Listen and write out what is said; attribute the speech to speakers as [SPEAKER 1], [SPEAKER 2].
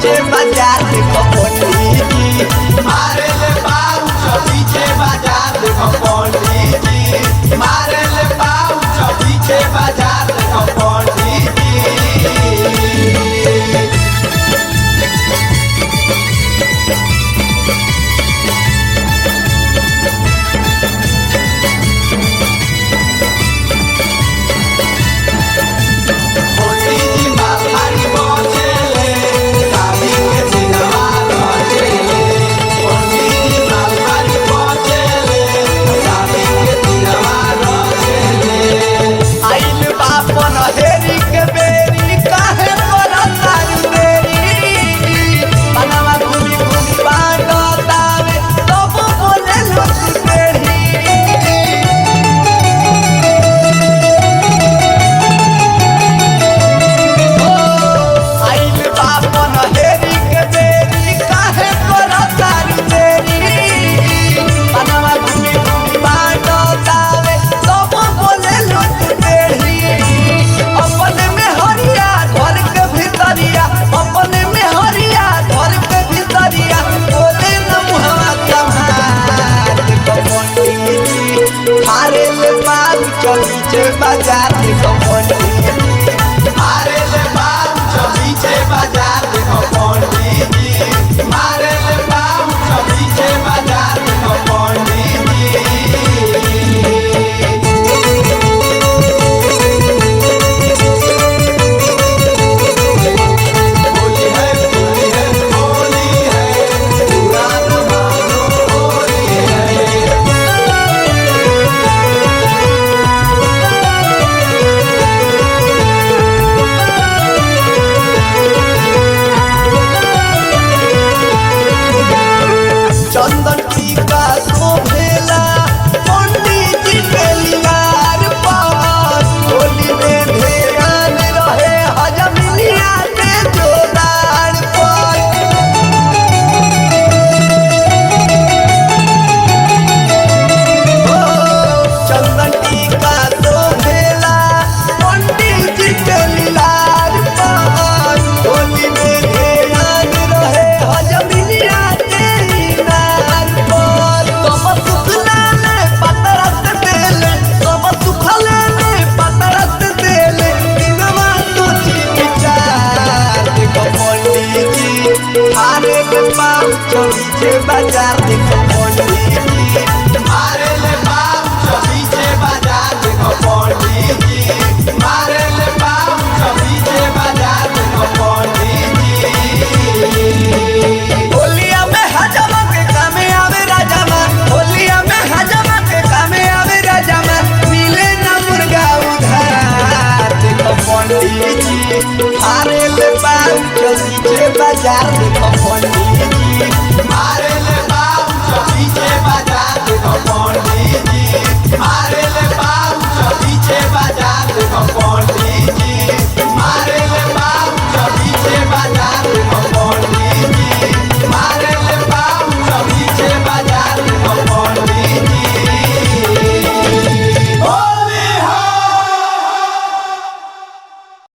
[SPEAKER 1] बीचे बाजार देखो पंडित जी मारे ले पाउच बीचे बाजार देखो पंडित जी मारे ले पाउच बीचे बाजार देखो पंडित जी। बीचे बाजार देखो पंडित मारे ले पाउच बीचे बाजार देखो पंडित जी मारे ले पाउच बीचे बाजार देखो पंडित होली है पूरा मानो होली है। चंदन टीका शोभेला पंडित जी के लियार पर होली में ध्यान रहे हजमिया के जोदार पर चंदन टीका शोभेला पंडित जी के लियार पर होली में ध्यान रहे हजमिया बीचे बाजार देखो पंडित जी मारे ले पाउच बीचे बाजार देखो पंडित जी मारे ले पाउच बीचे बाजार देखो पंडित जी। होलिया में हजमा के कामे आवे राजमा होलिया में हजमा के कामे आवे राजमा मिले ना मुर्गा उधार देखो पंडित जी मारे ले पाउच बीचे बाजार देखो